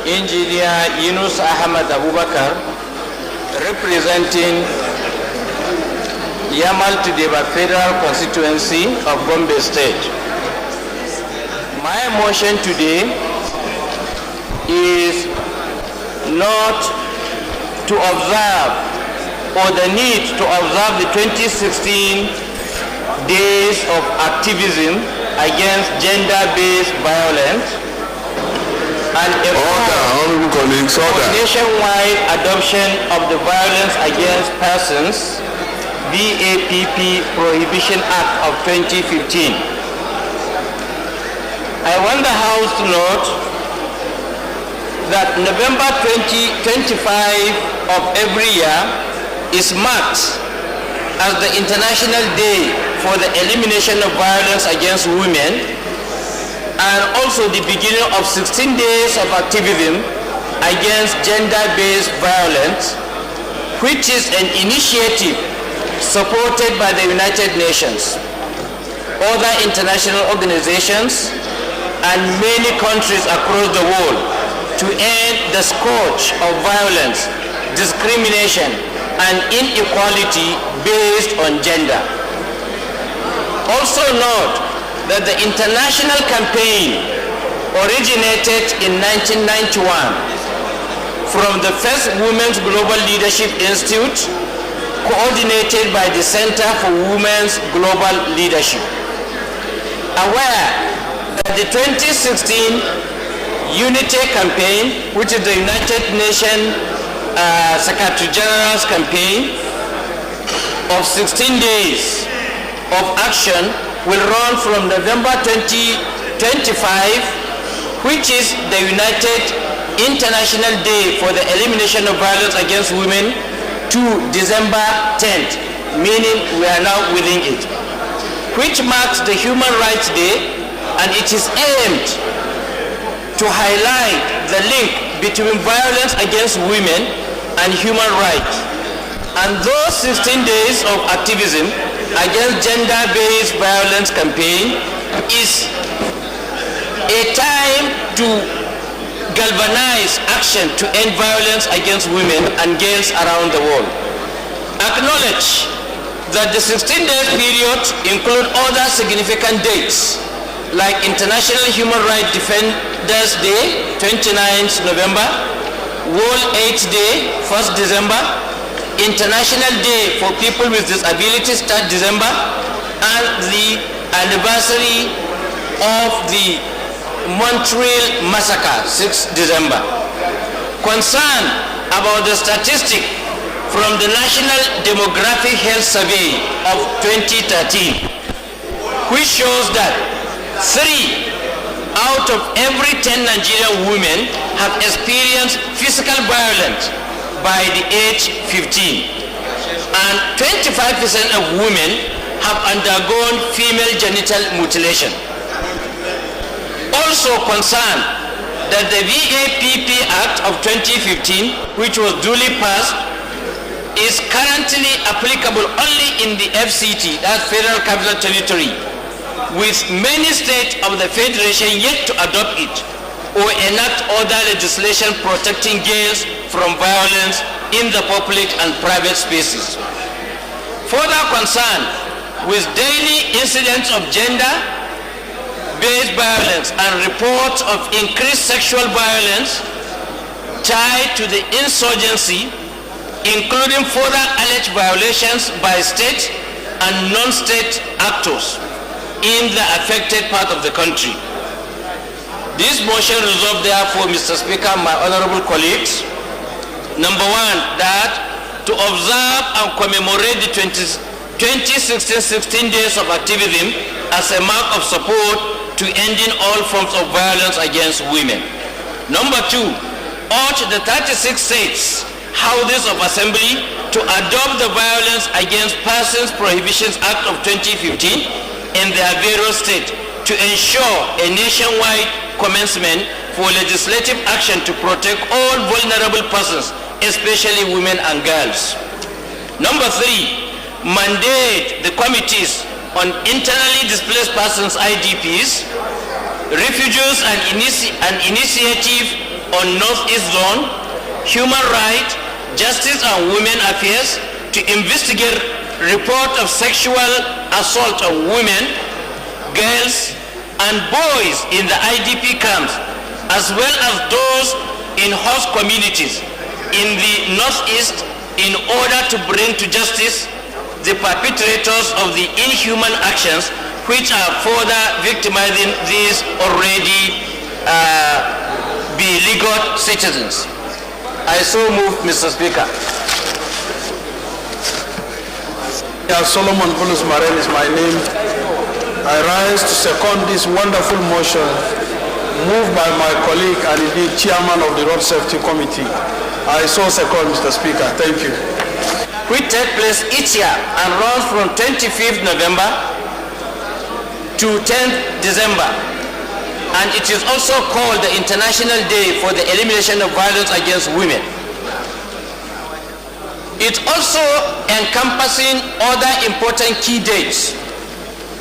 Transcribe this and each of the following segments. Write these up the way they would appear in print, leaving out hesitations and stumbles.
Engineer Yunusa Ahmad Abubakar, representing Yamal Tudeba Federal Constituency of Gombe State. My motion today is not to observe or the need to observe the 2016 days of activism against gender-based violence and a nationwide adoption of the Violence Against Persons VAPP Prohibition Act of 2015. I want the House to note that November 2025 of every year is marked as the International Day for the Elimination of Violence Against Women, and also the beginning of 16 days of activism against gender-based violence, which is an initiative supported by the United Nations, other international organizations, and many countries across the world to end the scourge of violence, discrimination, and inequality based on gender. Also note that the international campaign originated in 1991 from the first Women's Global Leadership Institute, coordinated by the Center for Women's Global Leadership. Aware that the 2016 Unity Campaign, which is the United Nations Secretary General's campaign of 16 days of action, will run from November 2025, which is the United International Day for the Elimination of Violence Against Women, to December 10th, meaning we are now within it, which marks the Human Rights Day, and it is aimed to highlight the link between violence against women and human rights. And those 16 days of activism against gender-based violence campaign is a time to galvanize action to end violence against women and girls around the world. Acknowledge that the 16 days period include other significant dates like International Human Rights Defenders Day, 29th November, World AIDS Day, 1st December, International Day for People with Disabilities, 3rd December, and the anniversary of the Montreal Massacre, 6th December. Concern about the statistic from the National Demographic Health Survey of 2013, which shows that 3 out of every 10 Nigerian women have experienced physical violence by the age 15, and 25% of women have undergone female genital mutilation. Also concerned that the VAPP Act of 2015, which was duly passed, is currently applicable only in the FCT, that's Federal Capital Territory, with many states of the Federation yet to adopt it or enact other legislation protecting girls from violence in the public and private spaces. Further concern with daily incidents of gender-based violence and reports of increased sexual violence tied to the insurgency, including further alleged violations by state and non-state actors in the affected part of the country. This motion resolved therefore, Mr. Speaker, my honorable colleagues, number 1, that to observe and commemorate the 2016 days of activism as a mark of support to ending all forms of violence against women. Number 2, urge the 36 states houses of assembly to adopt the Violence Against Persons Prohibition Act of 2015 in their various states to ensure a nationwide commencement for legislative action to protect all vulnerable persons, especially women and girls. Number 3, mandate the committees on internally displaced persons, IDPs, refugees, and initiative on Northeast Zone, Human Rights, Justice and Women Affairs to investigate report of sexual assault of women, girls, and boys in the IDP camps, as well as those in host communities in the Northeast, in order to bring to justice the perpetrators of the inhuman actions which are further victimizing these already beleaguered citizens. I so move, Mr. Speaker. Solomon Bulus Maren is my name. I rise to second this wonderful motion moved by my colleague and indeed chairman of the Road Safety Committee. I so second, Mr. Speaker. Thank you. Which take place each year and runs from 25th November to 10th December. And it is also called the International Day for the Elimination of Violence Against Women. It also encompassing other important key dates,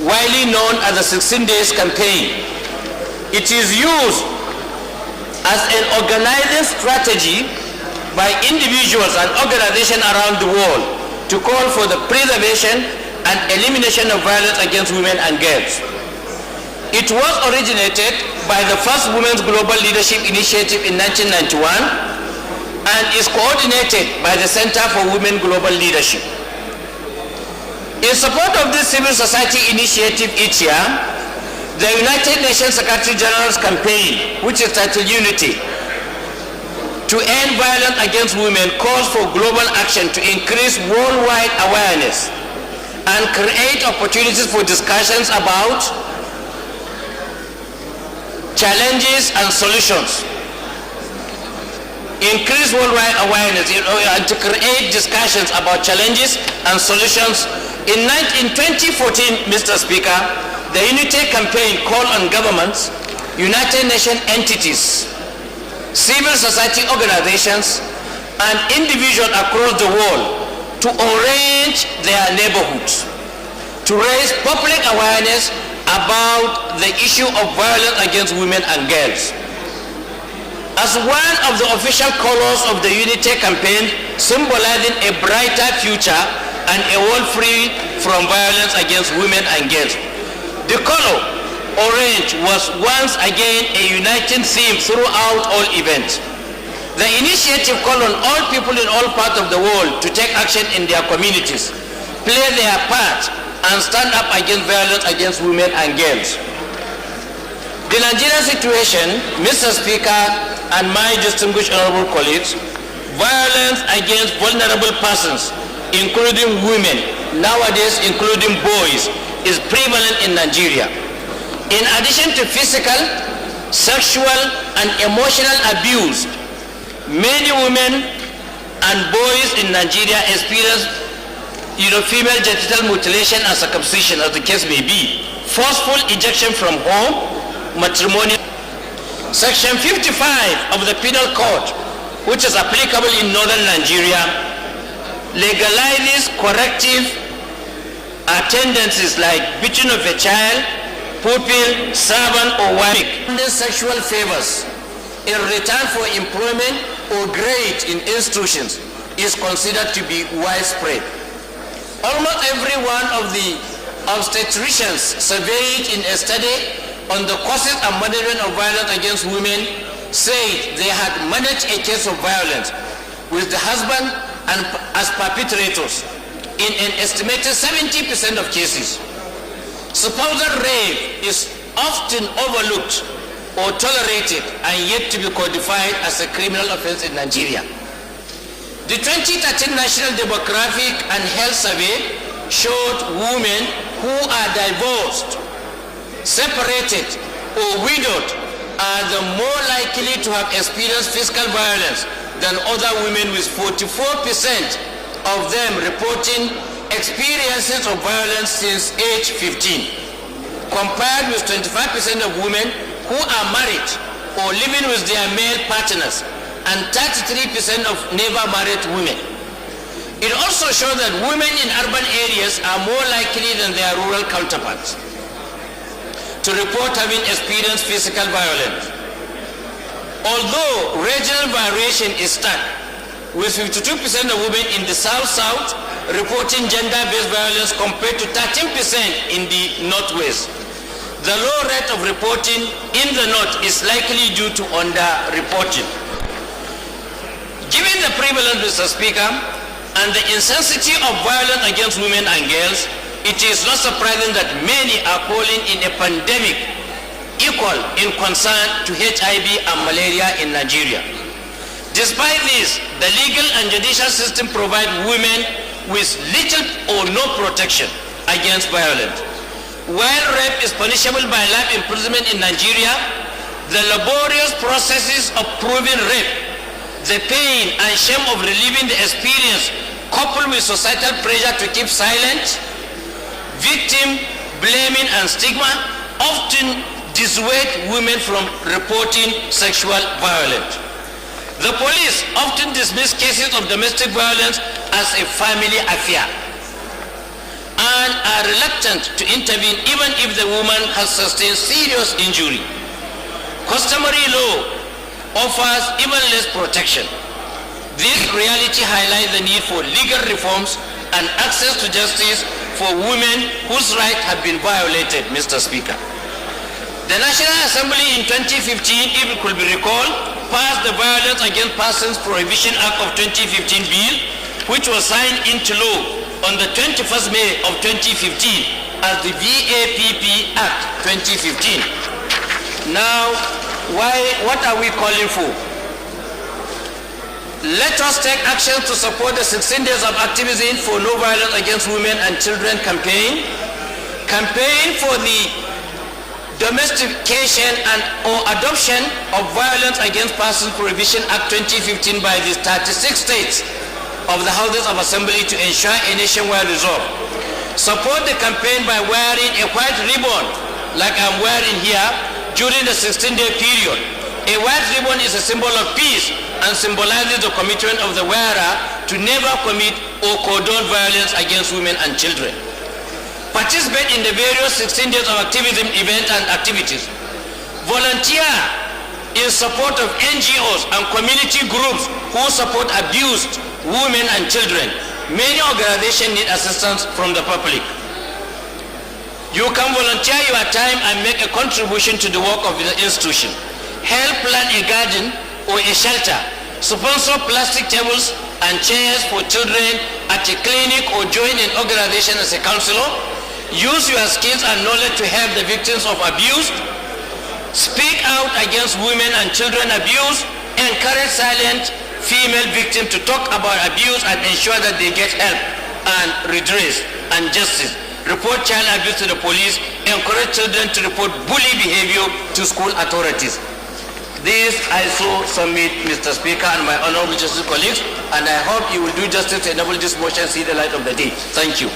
widely known as the 16 Days Campaign. It is used as an organizing strategy by individuals and organizations around the world to call for the preservation and elimination of violence against women and girls. It was originated by the first Women's Global Leadership Initiative in 1991 and is coordinated by the Center for Women Global Leadership. In support of this civil society initiative each year, the United Nations Secretary General's campaign, which is titled Unity, to end violence against women, calls for global action to increase worldwide awareness and create opportunities for discussions about challenges and solutions. Increase worldwide awareness and to create discussions about challenges and solutions. In 2014, Mr. Speaker, the Unity campaign called on governments, United Nations entities, civil society organizations, and individuals across the world to arrange their neighborhoods, to raise public awareness about the issue of violence against women and girls. As one of the official colors of the Unity campaign, symbolizing a brighter future and a world free from violence against women and girls, the color orange was once again a uniting theme throughout all events. The initiative called on all people in all parts of the world to take action in their communities, play their part, and stand up against violence against women and girls. The Nigerian situation, Mr. Speaker and my distinguished honorable colleagues, violence against vulnerable persons, including women, nowadays including boys, is prevalent in Nigeria. In addition to physical, sexual, and emotional abuse, many women and boys in Nigeria experience female genital mutilation and circumcision, as the case may be, forceful ejection from home, matrimonial. Section 55 of the Penal Code, which is applicable in northern Nigeria, legalizes corrective attendances like beating of a child, pupil, servant, or wife, sexual favors in return for employment or grade in institutions is considered to be widespread. Almost every one of the obstetricians surveyed in a study on the causes and management of violence against women said they had managed a case of violence with the husband and as perpetrators in an estimated 70% of cases. Spousal rape is often overlooked or tolerated and yet to be codified as a criminal offense in Nigeria. The 2013 National Demographic and Health Survey showed women who are divorced, separated, or widowed are the more likely to have experienced physical violence than other women, with 44% of them reporting experiences of violence since age 15, compared with 25% of women who are married or living with their male partners, and 33% of never married women. It also shows that women in urban areas are more likely than their rural counterparts to report having experienced physical violence. Although regional variation is stark, with 52% of women in the South-South reporting gender-based violence compared to 13% in the Northwest. The low rate of reporting in the North is likely due to under-reporting. Given the prevalence, Mr. Speaker, and the intensity of violence against women and girls, it is not surprising that many are calling in a pandemic equal in concern to HIV and malaria in Nigeria. Despite this, the legal and judicial system provide women with little or no protection against violence. While rape is punishable by life imprisonment in Nigeria, the laborious processes of proving rape, the pain and shame of relieving the experience, coupled with societal pressure to keep silent, victim blaming and stigma, often dissuade women from reporting sexual violence. The police often dismiss cases of domestic violence as a family affair and are reluctant to intervene even if the woman has sustained serious injury. Customary law offers even less protection. This reality highlights the need for legal reforms and access to justice for women whose rights have been violated, Mr. Speaker. The National Assembly in 2015, if it could be recalled, passed the Violence Against Persons Prohibition Act of 2015 bill, which was signed into law on the 21st May of 2015 as the VAPP Act 2015. Now, what are we calling for? Let us take action to support the 16 days of activism for no violence against women and children campaign for the domestication and or adoption of Violence Against Persons Prohibition Act 2015 by the 36 states of the Houses of Assembly to ensure a nationwide resolve. Support the campaign by wearing a white ribbon like I'm wearing here during the 16-day period. A white ribbon is a symbol of peace and symbolizes the commitment of the wearer to never commit or condone violence against women and children. Participate in the various 16 days of activism events and activities. Volunteer in support of NGOs and community groups who support abused women and children. Many organizations need assistance from the public. You can volunteer your time and make a contribution to the work of the institution. Help plant a garden or a shelter. Sponsor plastic tables and chairs for children at a clinic or join an organization as a counselor. Use your skills and knowledge to help the victims of abuse. Speak out against women and children abuse. Encourage silent female victims to talk about abuse and ensure that they get help and redress and justice. Report child abuse to the police. Encourage children to report bully behavior to school authorities. This I so submit, Mr. Speaker, and my honorable justice colleagues, and I hope you will do justice to enable this motion see the light of the day. Thank you.